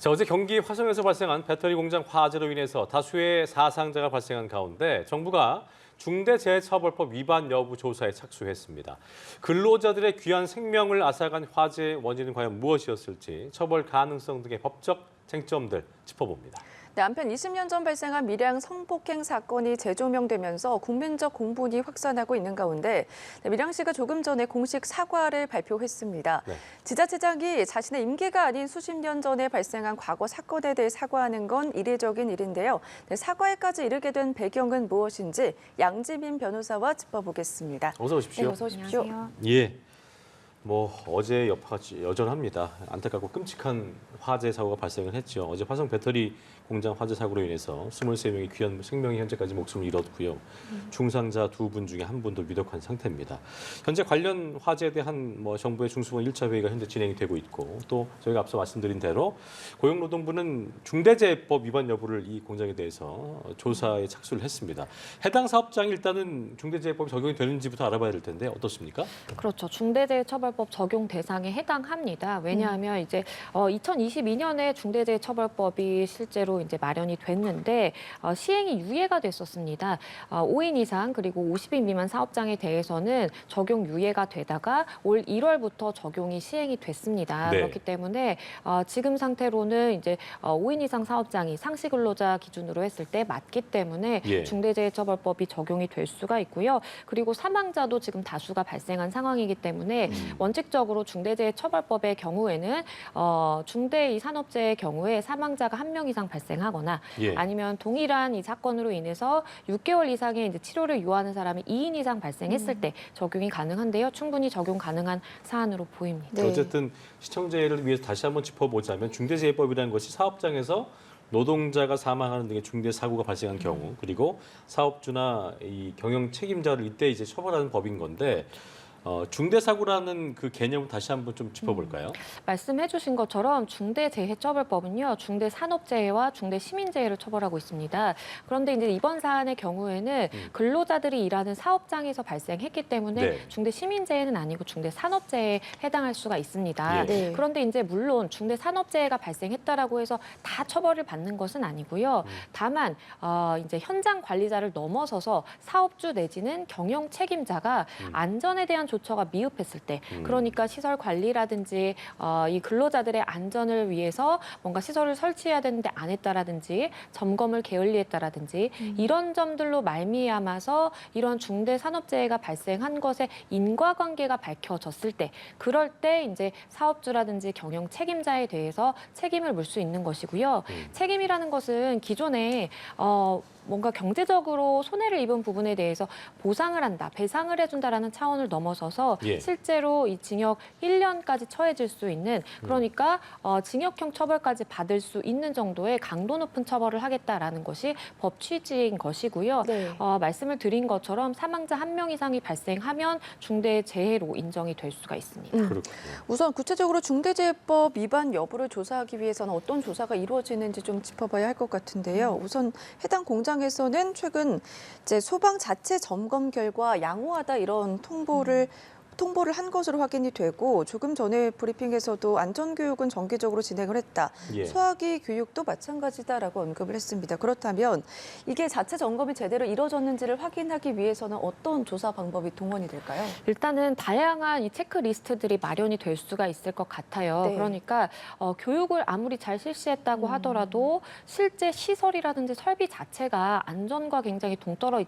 자, 어제 경기 화성에서 발생한 배터리 공장 화재로 인해서 다수의 사상자가 발생한 가운데 정부가 중대재해처벌법 위반 여부 조사에 착수했습니다. 근로자들의 귀한 생명을 앗아간 화재의 원인은 과연 무엇이었을지 처벌 가능성 등의 법적 쟁점들 짚어봅니다. 네, 한편 20년 전 발생한 밀양 성폭행 사건이 재조명되면서 국민적 공분이 확산하고 있는 가운데 밀양시가 조금 전에 공식 사과를 발표했습니다. 네. 지자체장이 자신의 임기가 아닌 수십 년 전에 발생한 과거 사건에 대해 사과하는 건 이례적인 일인데요. 네, 사과에까지 이르게 된 배경은 무엇인지 양지민 변호사와 짚어보겠습니다. 어서 오십시오. 네, 어서 오십시오. 안녕하세요. 예. 어제 여파가 여전합니다. 안타깝고 끔찍한 화재 사고가 발생을 했죠. 어제 화성 배터리 공장 화재 사고로 인해서 23명의 귀한 생명이 현재까지 목숨을 잃었고요. 중상자 2분 중에 1분도 위독한 상태입니다. 현재 관련 화재에 대한 정부의 중수본 1차 회의가 현재 진행이 되고 있고 또 저희가 앞서 말씀드린 대로 고용노동부는 중대재해법 위반 여부를 이 공장에 대해서 조사에 착수를 했습니다. 해당 사업장이 일단은 중대재해법이 적용이 되는지부터 알아봐야 될 텐데 어떻습니까? 그렇죠. 중대재해처벌법 적용 대상에 해당합니다. 왜냐하면 이제 2022년에 중대재해처벌법이 실제로 이제 마련이 됐는데 시행이 유예가 됐었습니다. 5인 이상 그리고 50인 미만 사업장에 대해서는 적용 유예가 되다가 올 1월부터 적용이 시행이 됐습니다. 네. 그렇기 때문에 지금 상태로는 이제 5인 이상 사업장이 상시 근로자 기준으로 했을 때 맞기 때문에 예. 중대재해처벌법이 적용이 될 수가 있고요. 그리고 사망자도 지금 다수가 발생한 상황이기 때문에 원칙적으로 중대재해처벌법의 경우에는 중대 이 산업재해의 경우에 사망자가 1명 이상 발생하거나 예. 아니면 동일한 이 사건으로 인해서 6개월 이상의 이제 치료를 요하는 사람이 2인 이상 발생했을 때 적용이 가능한데요. 충분히 적용 가능한 사안으로 보입니다. 네. 어쨌든 시청자를 위해서 다시 한번 짚어보자면 중대재해법이라는 것이 사업장에서 노동자가 사망하는 등의 중대 사고가 발생한 경우 그리고 사업주나 이 경영 책임자를 이때 이제 처벌하는 법인 건데 중대 사고라는 그 개념을 다시 한번 좀 짚어볼까요? 말씀해 주신 것처럼 중대재해처벌법은요. 중대산업재해와 중대시민재해를 처벌하고 있습니다. 그런데 이제 이번 사안의 경우에는 근로자들이 일하는 사업장에서 발생했기 때문에 네. 중대시민재해는 아니고 중대산업재해에 해당할 수가 있습니다. 예. 네. 그런데 이제 물론 중대산업재해가 발생했다라고 해서 다 처벌을 받는 것은 아니고요. 다만 이제 현장 관리자를 넘어서서 사업주 내지는 경영 책임자가 안전에 대한 조처가 미흡했을 때, 그러니까 시설 관리라든지 이 근로자들의 안전을 위해서 뭔가 시설을 설치해야 되는데 안 했다라든지 점검을 게을리했다라든지 이런 점들로 말미암아서 이런 중대 산업재해가 발생한 것에 인과관계가 밝혀졌을 때, 그럴 때 이제 사업주라든지 경영 책임자에 대해서 책임을 물 수 있는 것이고요. 책임이라는 것은 기존에 뭔가 경제적으로 손해를 입은 부분에 대해서 보상을 한다, 배상을 해준다라는 차원을 넘어서서 예. 실제로 이 징역 1년까지 처해질 수 있는 그러니까 징역형 처벌까지 받을 수 있는 정도의 강도 높은 처벌을 하겠다라는 것이 법 취지인 것이고요. 네. 말씀을 드린 것처럼 사망자 1명 이상이 발생하면 중대재해로 인정이 될 수가 있습니다. 그렇군요. 우선 구체적으로 중대재해법 위반 여부를 조사하기 위해서는 어떤 조사가 이루어지는지 좀 짚어봐야 할 것 같은데요. 우선 해당 공장에서는 최근 이제 소방 자체 점검 결과 양호하다 이런 통보를 한 것으로 확인이 되고 조금 전에 브리핑에서도 안전교육은 정기적으로 진행을 했다. 예. 소화기 교육도 마찬가지다라고 언급을 했습니다. 그렇다면 이게 자체 점검이 제대로 이루어졌는지를 확인하기 위해서는 어떤 조사 방법이 동원이 될까요? 일단은 다양한 이 체크리스트들이 마련이 될 수가 있을 것 같아요. 네. 그러니까 교육을 아무리 잘 실시했다고 하더라도 실제 시설이라든지 설비 자체가 안전과 굉장히 동떨어져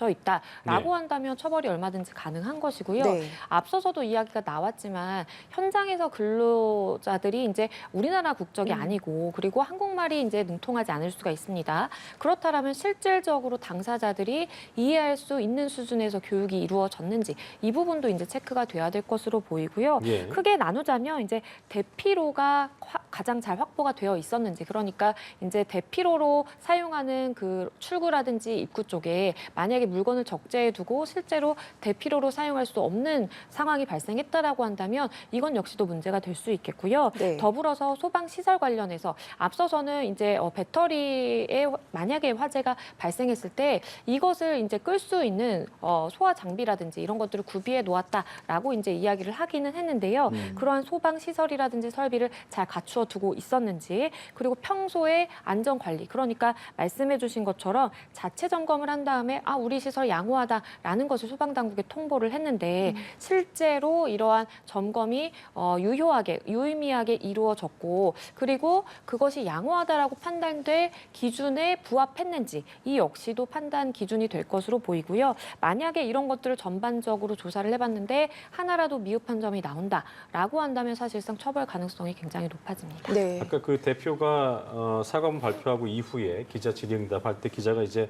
있다라고 네. 한다면 처벌이 얼마든지 가능한 것이고요. 네. 앞서서도 이야기가 나왔지만 현장에서 근로자들이 이제 우리나라 국적이 아니고 그리고 한국말이 이제 능통하지 않을 수가 있습니다. 그렇다면 실질적으로 당사자들이 이해할 수 있는 수준에서 교육이 이루어졌는지 이 부분도 이제 체크가 돼야 될 것으로 보이고요. 예. 크게 나누자면 이제 대피로가 가장 잘 확보가 되어 있었는지, 그러니까 이제 대피로로 사용하는 그 출구라든지 입구 쪽에 만약에 물건을 적재해두고 실제로 대피로로 사용할 수 없는 상황이 발생했다라고 한다면 이건 역시도 문제가 될 수 있겠고요. 네. 더불어서 소방 시설 관련해서 앞서서는 이제 배터리에 만약에 화재가 발생했을 때 이것을 이제 끌 수 있는 소화 장비라든지 이런 것들을 구비해 놓았다라고 이제 이야기를 하기는 했는데요. 그러한 소방 시설이라든지 설비를 잘 갖추어 두고 있었는지, 그리고 평소에 안전 관리, 그러니까 말씀해 주신 것처럼 자체 점검을 한 다음에 우리 시설 양호하다라는 것을 소방 당국에 통보를 했는데 실제로 이러한 점검이 유의미하게 이루어졌고, 그리고 그것이 양호하다라고 판단돼 기준에 부합했는지 이 역시도 판단 기준이 될 것으로 보이고요. 만약에 이런 것들을 전반적으로 조사를 해봤는데 하나라도 미흡한 점이 나온다라고 한다면 사실상 처벌 가능성이 굉장히 높아집니다. 네. 아까 그 대표가 사과문 발표하고 이후에 기자 질의응답할 때 기자가 이제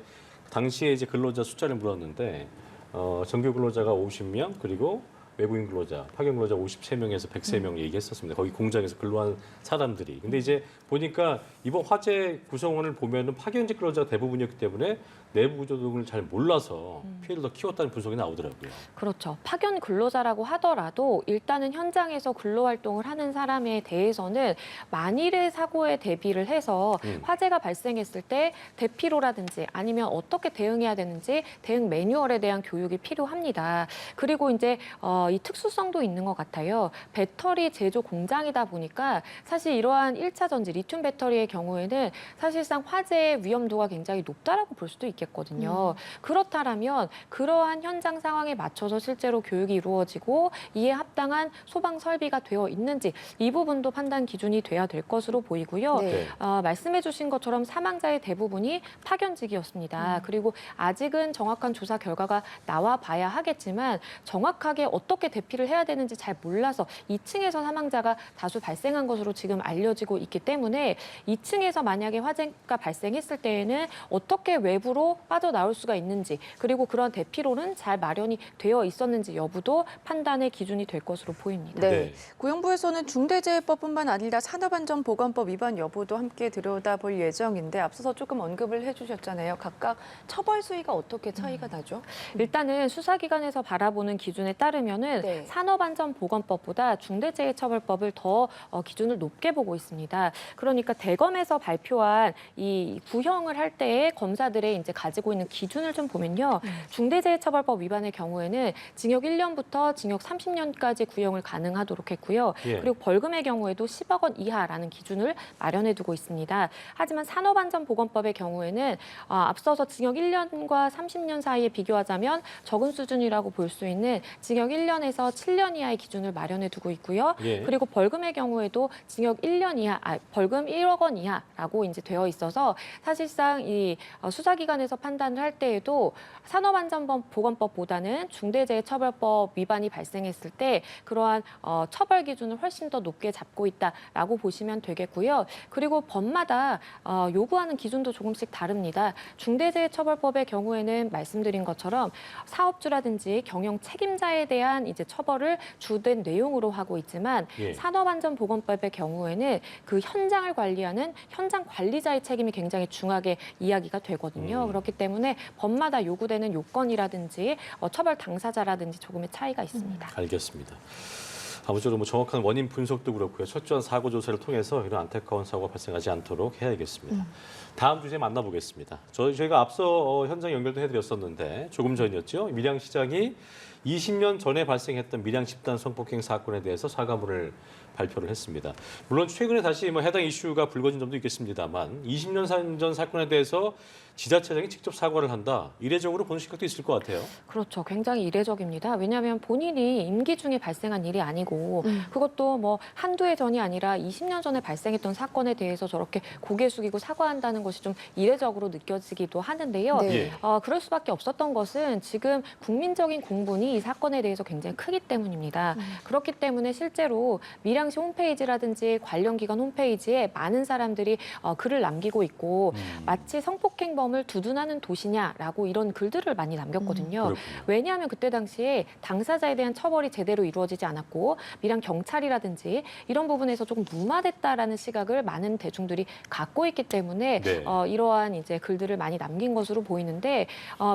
당시에 이제 근로자 숫자를 물었는데 정규 근로자가 50명 그리고 외부인 근로자, 파견 근로자 53명에서 103명 얘기했었습니다. 거기 공장에서 근로한 사람들이. 근데 이제 보니까 이번 화재 구성원을 보면은 파견직 근로자가 대부분이었기 때문에 내부 구조 등을 잘 몰라서 피해를 더 키웠다는 분석이 나오더라고요. 그렇죠. 파견 근로자라고 하더라도 일단은 현장에서 근로 활동을 하는 사람에 대해서는 만일의 사고에 대비를 해서 화재가 발생했을 때 대피로라든지 아니면 어떻게 대응해야 되는지 대응 매뉴얼에 대한 교육이 필요합니다. 그리고 이제 이 특수성도 있는 것 같아요. 배터리 제조 공장이다 보니까 사실 이러한 1차 전지 리튬 배터리의 경우에는 사실상 화재의 위험도가 굉장히 높다라고 볼 수도 있겠거든요. 그렇다면 그러한 현장 상황에 맞춰서 실제로 교육이 이루어지고 이에 합당한 소방 설비가 되어 있는지 이 부분도 판단 기준이 돼야 될 것으로 보이고요. 네. 말씀해 주신 것처럼 사망자의 대부분이 파견직이었습니다. 그리고 아직은 정확한 조사 결과가 나와 봐야 하겠지만 정확하게 어떻게 대피를 해야 되는지 잘 몰라서 2층에서 사망자가 다수 발생한 것으로 지금 알려지고 있기 때문에 2층에서 만약에 화재가 발생했을 때에는 어떻게 외부로 빠져나올 수가 있는지, 그리고 그런 대피로는 잘 마련이 되어 있었는지 여부도 판단의 기준이 될 것으로 보입니다. 네. 네. 고용부에서는 중대재해법뿐만 아니라 산업안전보건법 위반 여부도 함께 들여다볼 예정인데 앞서서 조금 언급을 해주셨잖아요. 각각 처벌 수위가 어떻게 차이가 나죠? 일단은 수사기관에서 바라보는 기준에 따르면은 네. 산업안전보건법보다 중대재해처벌법을 더 기준을 높게 보고 있습니다. 그러니까 대검에서 발표한 이 구형을 할 때에 검사들의 이제 가지고 있는 기준을 좀 보면요. 중대재해처벌법 위반의 경우에는 징역 1년부터 징역 30년까지 구형을 가능하도록 했고요. 예. 그리고 벌금의 경우에도 10억 원 이하라는 기준을 마련해 두고 있습니다. 하지만 산업안전보건법의 경우에는 앞서서 징역 1년과 30년 사이에 비교하자면 적은 수준이라고 볼 수 있는 징역 1년에서 7년 이하의 기준을 마련해 두고 있고요. 예. 그리고 벌금의 경우에도 징역 1년 이하, 벌금 1억 원 이하라고 이제 되어 있어서 사실상 이 수사기관에서 판단을 할 때에도 산업안전보건법보다는 중대재해처벌법 위반이 발생했을 때 그러한 처벌 기준을 훨씬 더 높게 잡고 있다라고 보시면 되겠고요. 그리고 법마다 요구하는 기준도 조금씩 다릅니다. 중대재해처벌법의 경우에는 말씀드린 것처럼 사업주라든지 경영 책임자에 대한 이제 처벌을 주된 내용으로 하고 있지만 예. 산업안전보건법의 경우에는 그 현장을 관리하는 현장 관리자의 책임이 굉장히 중하게 이야기가 되거든요. 그렇기 때문에 법마다 요구되는 요건이라든지 처벌 당사자라든지 조금의 차이가 있습니다. 알겠습니다. 아무쪼록 뭐 정확한 원인 분석도 그렇고요. 철저한 사고 조사를 통해서 이런 안타까운 사고가 발생하지 않도록 해야겠습니다. 다음 주제 만나보겠습니다. 저희가 앞서 현장 연결도 해드렸었는데 조금 전이었죠. 밀양시장이 20년 전에 발생했던 밀양 집단 성폭행 사건에 대해서 사과문을 발표를 했습니다. 물론 최근에 다시 해당 이슈가 불거진 점도 있겠습니다만 20년 전 사건에 대해서 지자체장이 직접 사과를 한다. 이례적으로 보는 시각도 있을 것 같아요. 그렇죠. 굉장히 이례적입니다. 왜냐하면 본인이 임기 중에 발생한 일이 아니고 그것도 뭐 한두 해 전이 아니라 20년 전에 발생했던 사건에 대해서 저렇게 고개 숙이고 사과한다는 것이 좀 이례적으로 느껴지기도 하는데요. 네. 예. 그럴 수밖에 없었던 것은 지금 국민적인 공분이 부분이 이 사건에 대해서 굉장히 크기 때문입니다. 그렇기 때문에 실제로 밀양시 홈페이지라든지 관련 기관 홈페이지에 많은 사람들이 글을 남기고 있고 마치 성폭행범을 두둔하는 도시냐라고 이런 글들을 많이 남겼거든요. 그렇군요. 왜냐하면 그때 당시에 당사자에 대한 처벌이 제대로 이루어지지 않았고 밀양 경찰이라든지 이런 부분에서 조금 무마됐다라는 시각을 많은 대중들이 갖고 있기 때문에 네. 이러한 이제 글들을 많이 남긴 것으로 보이는데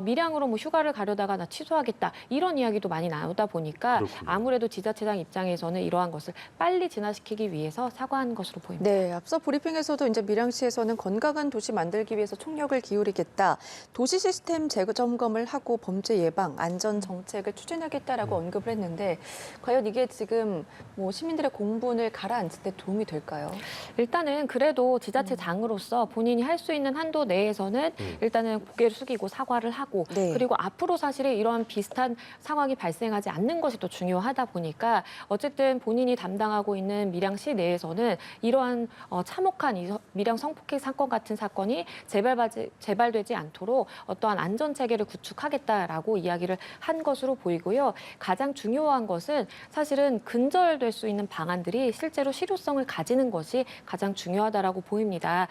밀양으로 뭐 휴가를 가려다가 나 취소하겠다 이런 이야기도 많이 나오다 보니까 그렇군요. 아무래도 지자체장 입장에서는 이러한 것을 빨리 진화시키기 위해서 사과한 것으로 보입니다. 네, 앞서 브리핑에서도 이제 밀양시에서는 건강한 도시 만들기 위해서 총력을 기울이겠다. 도시 시스템 재점검을 하고 범죄 예방, 안전 정책을 추진하겠다라고 언급을 했는데 과연 이게 지금 뭐 시민들의 공분을 가라앉힐 때 도움이 될까요? 일단은 그래도 지자체장으로서 본인이 할 수 있는 한도 내에서는 일단은 고개를 숙이고 사과를 하고 네. 그리고 앞으로 사실은 이러한 비슷한 상황이 발생하지 않는 것이 또 중요하다 보니까 어쨌든 본인이 담당하고 있는 밀양시 내에서는 이러한 참혹한 밀양 성폭행 사건 같은 사건이 재발되지 않도록 어떠한 안전 체계를 구축하겠다라고 이야기를 한 것으로 보이고요. 가장 중요한 것은 사실은 근절될 수 있는 방안들이 실제로 실효성을 가지는 것이 가장 중요하다라고 보입니다.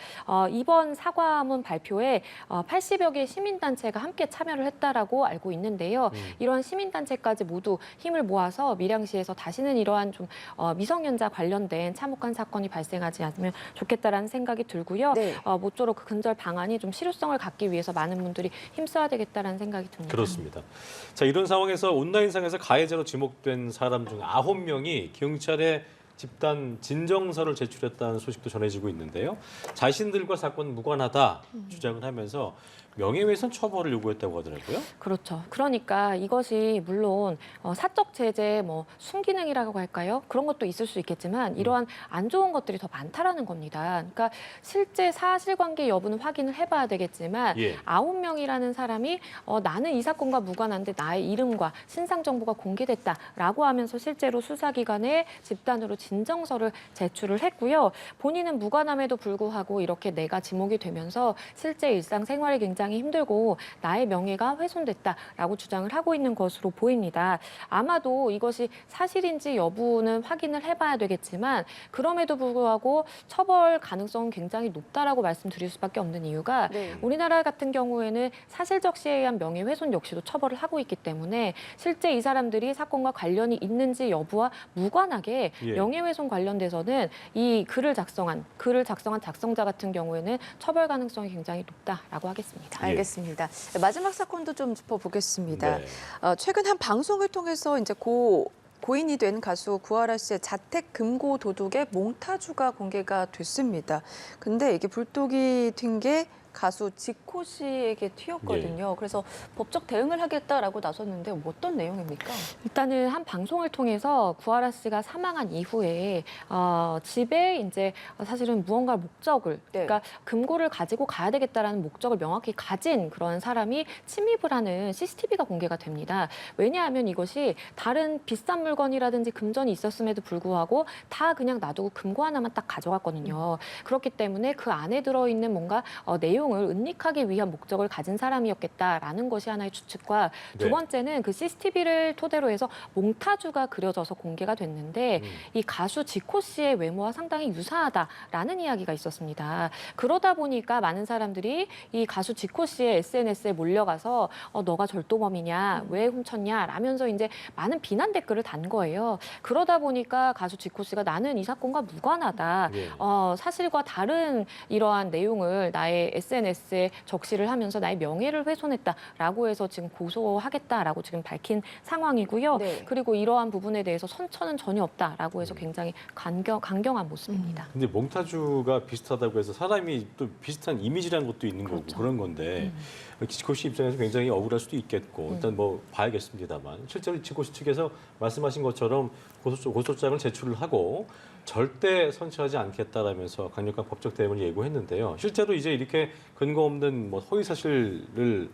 이번 사과문 발표에 80여 개 시민단체가 함께 참여를 했다라고 알고 있는데요. 이러한 시민단체까지 모두 힘을 모아서 밀양시에서 다시는 이러한 좀 미성년자 관련된 참혹한 사건이 발생하지 않으면 좋겠다라는 생각이 들고요. 네. 모쪼록 그 근절 방안이 좀 실효성을 갖기 위해서 많은 분들이 힘써야 되겠다라는 생각이 듭니다. 그렇습니다. 자, 이런 상황에서 온라인상에서 가해자로 지목된 사람 중 9명이 경찰에 집단 진정서를 제출했다는 소식도 전해지고 있는데요. 자신들과 사건 무관하다 주장을 하면서 명예훼손 처벌을 요구했다고 하더라고요. 그렇죠. 그러니까 이것이 물론 사적 제재, 뭐 순기능이라고 할까요? 그런 것도 있을 수 있겠지만 이러한 안 좋은 것들이 더 많다라는 겁니다. 그러니까 실제 사실관계 여부는 확인을 해봐야 되겠지만 예. 9명이라는 사람이 나는 이 사건과 무관한데 나의 이름과 신상 정보가 공개됐다라고 하면서 실제로 수사기관에 집단으로 진정서를 제출을 했고요. 본인은 무관함에도 불구하고 이렇게 내가 지목이 되면서 실제 일상생활이 굉장히 힘들고 나의 명예가 훼손됐다라고 주장을 하고 있는 것으로 보입니다. 아마도 이것이 사실인지 여부는 확인을 해봐야 되겠지만 그럼에도 불구하고 처벌 가능성은 굉장히 높다라고 말씀드릴 수밖에 없는 이유가 네. 우리나라 같은 경우에는 사실적 시에 의한 명예훼손 역시도 처벌을 하고 있기 때문에 실제 이 사람들이 사건과 관련이 있는지 여부와 무관하게 예. 명예훼손 관련돼서는 이 글을 작성한 작성자 같은 경우에는 처벌 가능성이 굉장히 높다라고 하겠습니다. 알겠습니다. 마지막 사건도 좀 짚어보겠습니다. 네. 최근 한 방송을 통해서 이제 고인이 된 가수 구하라 씨의 자택 금고 도둑의 몽타주가 공개가 됐습니다. 근데 이게 불독이 튄 게 가수 지코 씨에게 튀었거든요. 그래서 법적 대응을 하겠다라고 나섰는데 어떤 내용입니까? 일단은 한 방송을 통해서 구하라 씨가 사망한 이후에 집에 이제 사실은 무언가 목적을 네. 그러니까 금고를 가지고 가야 되겠다라는 목적을 명확히 가진 그런 사람이 침입을 하는 CCTV가 공개가 됩니다. 왜냐하면 이것이 다른 비싼 물건이라든지 금전이 있었음에도 불구하고 다 그냥 놔두고 금고 하나만 딱 가져갔거든요. 그렇기 때문에 그 안에 들어있는 뭔가 내용을 은닉하기 위한 목적을 가진 사람이었겠다라는 것이 하나의 추측과 두 네. 번째는 그 CCTV를 토대로 해서 몽타주가 그려져서 공개가 됐는데 이 가수 지코 씨의 외모와 상당히 유사하다라는 이야기가 있었습니다. 그러다 보니까 많은 사람들이 이 가수 지코 씨의 SNS에 몰려가서 너가 절도범이냐, 왜 훔쳤냐 라면서 이제 많은 비난 댓글을 단 거예요. 그러다 보니까 가수 지코 씨가 나는 이 사건과 무관하다. 예. 사실과 다른 이러한 내용을 나의 SNS에 적시를 하면서 나의 명예를 훼손했다라고 해서 지금 고소하겠다라고 지금 밝힌 상황이고요. 네. 그리고 이러한 부분에 대해서 선처는 전혀 없다라고 해서 굉장히 강경한 모습입니다. 근데 몽타주가 비슷하다고 해서 사람이 또 비슷한 이미지라는 것도 있는 그렇죠. 거고 그런 건데 지코 씨 입장에서 굉장히 억울할 수도 있겠고 일단 뭐 봐야겠습니다만 실제로 지코 씨 측에서 말씀하신 것처럼 고소장을 제출을 하고 절대 선처하지 않겠다라면서 강력한 법적 대응을 예고했는데요. 실제로 이제 이렇게 근거 없는 뭐 허위 사실을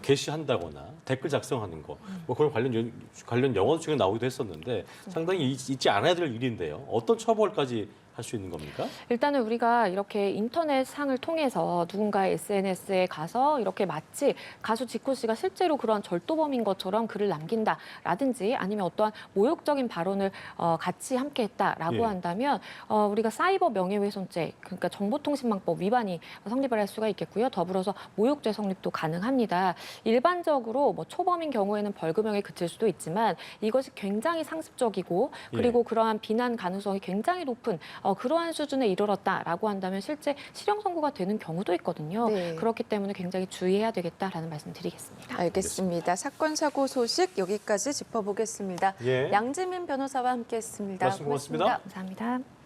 게시한다거나 댓글 작성하는 거, 뭐 그런 관련 영어 중에 나오기도 했었는데 상당히 있지 않아야 될 일인데요. 어떤 처벌까지 할 수 있는 겁니까? 일단은 우리가 이렇게 인터넷 상을 통해서 누군가의 SNS에 가서 이렇게 마치 가수 지코 씨가 실제로 그런 절도범인 것처럼 글을 남긴다라든지 아니면 어떠한 모욕적인 발언을 같이 함께했다라고 예. 한다면 우리가 사이버 명예훼손죄, 그러니까 정보통신망법 위반이 성립을 할 수가 있겠고요. 더불어서 모욕죄 성립도 가능합니다. 일반적으로 뭐 초범인 경우에는 벌금형에 그칠 수도 있지만 이것이 굉장히 상습적이고 그리고 그러한 비난 가능성이 굉장히 높은 그러한 수준에 이르렀다라고 한다면 실제 실형 선고가 되는 경우도 있거든요. 네. 그렇기 때문에 굉장히 주의해야 되겠다라는 말씀 드리겠습니다. 알겠습니다. 사건 사고 소식 여기까지 짚어보겠습니다. 예. 양지민 변호사와 함께했습니다. 말씀 고맙습니다. 감사합니다.